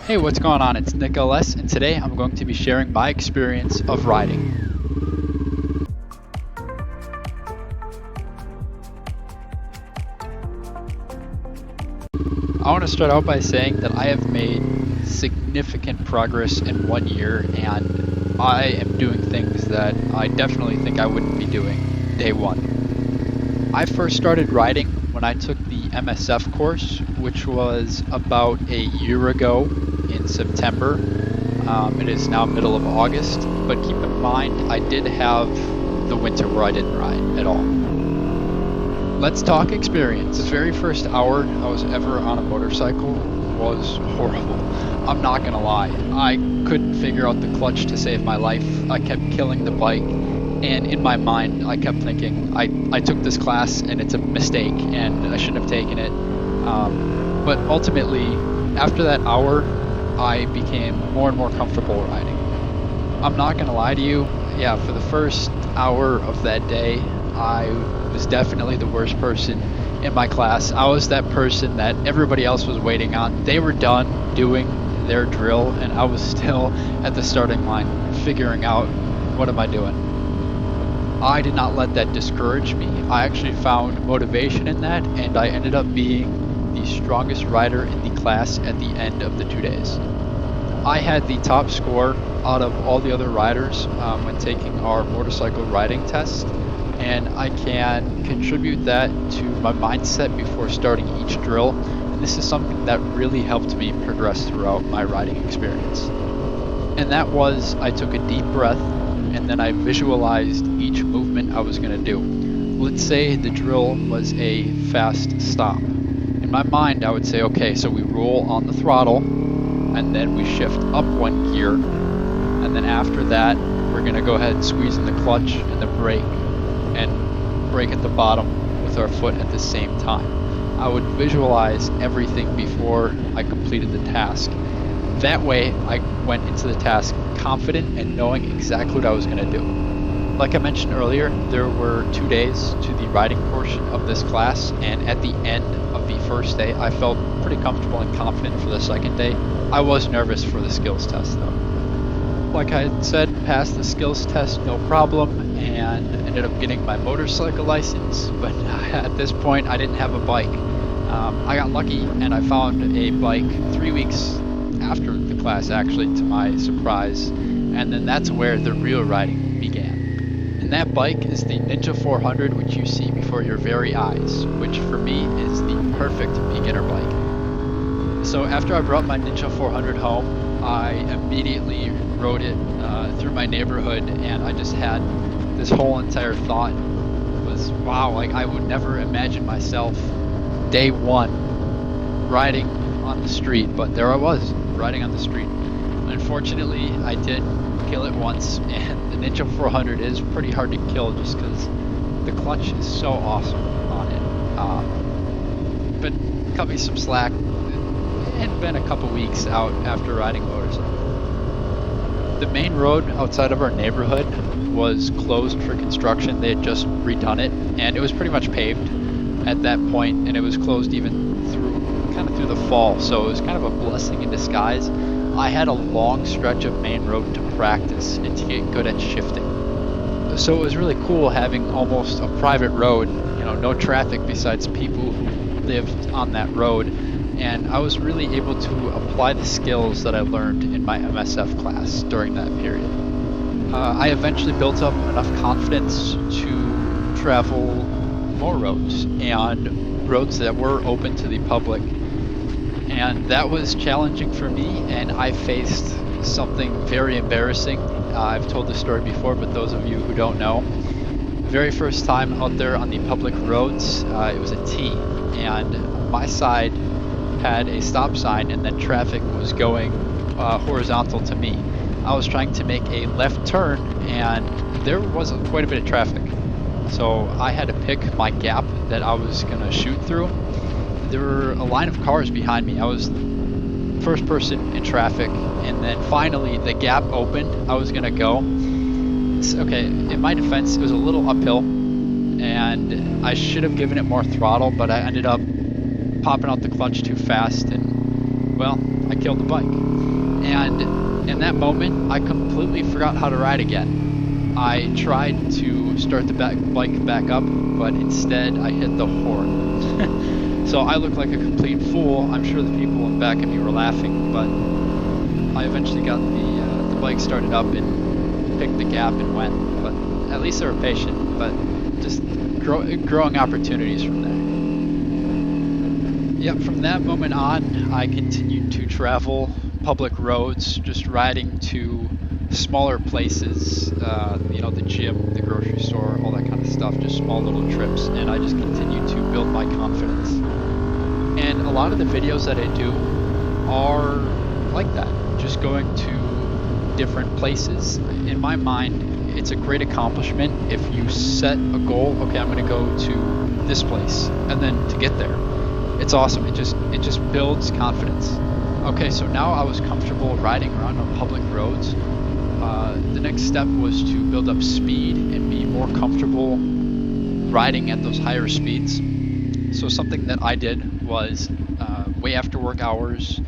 Hey, what's going on? It's Nick LS, and today I'm going to be sharing my experience of riding. I want to start out by saying that I have made significant progress in 1 year, and I am doing things that I definitely think I wouldn't be doing day one. I first started riding when I took the MSF course, which was about a year ago in September. It is now middle of August, but keep in mind I did have the winter where I didn't ride at all. Let's talk experience. The very first hour I was ever on a motorcycle was horrible. I'm not gonna lie. I couldn't figure out the clutch to save my life. I kept killing the bike, and in my mind I kept thinking I took this class and it's a mistake and I shouldn't have taken it. But ultimately, after that hour, I became more and more comfortable riding. I'm not gonna lie to you. Yeah, for the first hour of that day, I was definitely the worst person in my class. I was that person that everybody else was waiting on. They were done doing their drill, and I was still at the starting line figuring out what am I doing. I did not let that discourage me. I actually found motivation in that, and I ended up being the strongest rider in the class at the end of the 2 days. I had the top score out of all the other riders when taking our motorcycle riding test, and I can contribute that to my mindset before starting each drill. And this is something that really helped me progress throughout my riding experience. And that was I took a deep breath and then I visualized each movement I was going to do. Let's say the drill was a fast stop. In my mind, I would say, okay, so we roll on the throttle and then we shift up 1 gear. And then after that, we're going to go ahead and squeeze in the clutch and the brake and brake at the bottom with our foot at the same time. I would visualize everything before I completed the task. That way, I went into the task confident and knowing exactly what I was going to do. Like I mentioned earlier, there were 2 days to the riding portion of this class, and at the end of the first day, I felt pretty comfortable and confident for the second day. I was nervous for the skills test though. Like I said, passed the skills test no problem and ended up getting my motorcycle license, but at this point I didn't have a bike. I got lucky and I found a bike 3 weeks after the class, actually, to my surprise, and then that's where the real riding began. And that bike is the Ninja 400, which you see before your very eyes, which for me is the perfect beginner bike. So after I brought my Ninja 400 home, I immediately rode it through my neighborhood, and I just had this whole entire thought was, wow, like I would never imagine myself day one riding on the street, but there I was riding on the street. Unfortunately, I did kill it once, and the Ninja 400 is pretty hard to kill just because the clutch is so awesome on it. But cut me some slack. It had been a couple weeks out after riding motorcycle. The main road outside of our neighborhood was closed for construction. They had just redone it, and it was pretty much paved at that point, and it was closed even through the fall, so it was kind of a blessing in disguise. I had a long stretch of main road to practice and to get good at shifting. So it was really cool having almost a private road, no traffic besides people who lived on that road. And I was really able to apply the skills that I learned in my MSF class during that period. I eventually built up enough confidence to travel more roads, and roads that were open to the public. And that was challenging for me, and I faced something very embarrassing. I've told this story before, but those of you who don't know, very first time out there on the public roads, it was a T, and my side had a stop sign, and then traffic was going horizontal to me. I was trying to make a left turn, and there was quite a bit of traffic. So I had to pick my gap that I was going to shoot through. There were a line of cars behind me. I was first person in traffic, and then finally the gap opened. I was going to go. Okay, in my defense, it was a little uphill, and I should have given it more throttle, but I ended up popping out the clutch too fast, and well, I killed the bike. And in that moment, I completely forgot how to ride again. I tried to start the bike back up, but instead I hit the horn. So I looked like a complete fool. I'm sure the people in back of me were laughing, but I eventually got the bike started up and picked the gap and went. But at least they were patient, but just growing opportunities from there. Yep, from that moment on, I continued to travel public roads, just riding to smaller places, the gym, the grocery store, all that kind of stuff, just small little trips, and I just continued to build my confidence. And a lot of the videos that I do are like that, just going to different places. In my mind, it's a great accomplishment if you set a goal. Okay, I'm going to go to this place, and then to get there, it's awesome. It just builds confidence. Okay, so now I was comfortable riding around on public roads. The next step was to build up speed and be more comfortable riding at those higher speeds. So something that I did was way after work hours,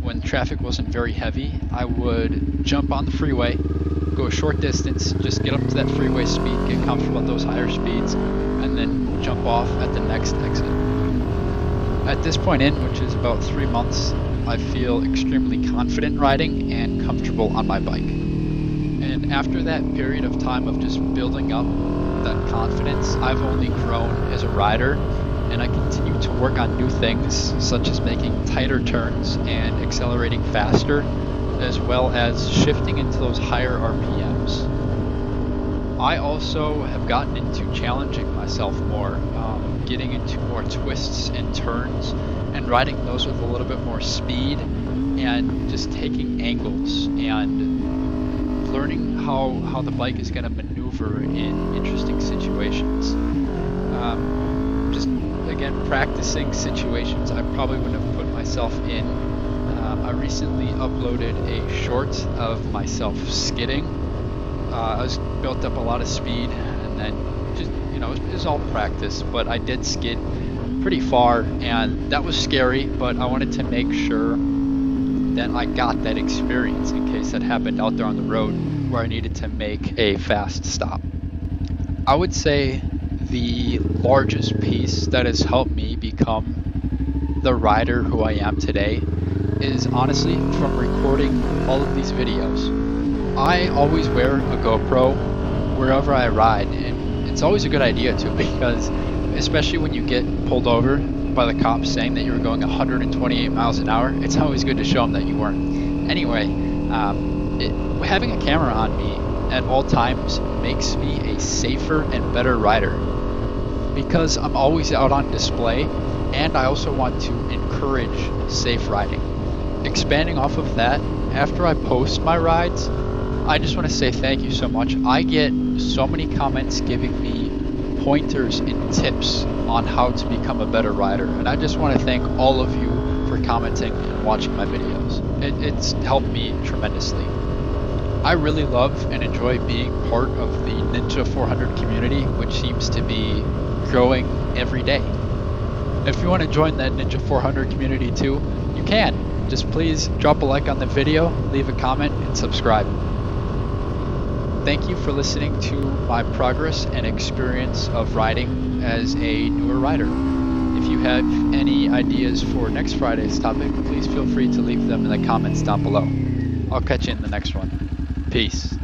when traffic wasn't very heavy, I would jump on the freeway, go a short distance, just get up to that freeway speed, get comfortable at those higher speeds, and then jump off at the next exit. At this point which is about 3 months, I feel extremely confident riding and comfortable on my bike. And after that period of time of just building up that confidence, I've only grown as a rider, and I continue to work on new things, such as making tighter turns and accelerating faster, as well as shifting into those higher RPMs. I also have gotten into challenging myself more, getting into more twists and turns, and riding those with a little bit more speed, and just taking angles and learning how the bike is going to maneuver in interesting situations. Just again, practicing situations I probably wouldn't have put myself in. I recently uploaded a short of myself skidding. I was built up a lot of speed, and then just it was all practice, but I did skid pretty far, and that was scary, but I wanted to make sure that I got that experience in case that happened out there on the road where I needed to make a fast stop. I would say the largest piece that has helped me become the rider who I am today is honestly from recording all of these videos. I always wear a GoPro wherever I ride, and it's always a good idea to, because especially when you get pulled over by the cops saying that you were going 128 miles an hour, it's always good to show them that you weren't. Anyway, having a camera on me at all times makes me a safer and better rider, because I'm always out on display, and I also want to encourage safe riding. Expanding off of that, after I post my rides, I just want to say thank you so much. I get so many comments giving me pointers and tips on how to become a better rider, and I just want to thank all of you for commenting and watching my videos. It's helped me tremendously. I really love and enjoy being part of the Ninja 400 community, which seems to be growing every day. If you want to join that Ninja 400 community too, you can. Just please drop a like on the video, leave a comment, and subscribe. Thank you for listening to my progress and experience of riding as a newer rider. If you have any ideas for next Friday's topic, please feel free to leave them in the comments down below. I'll catch you in the next one. Peace.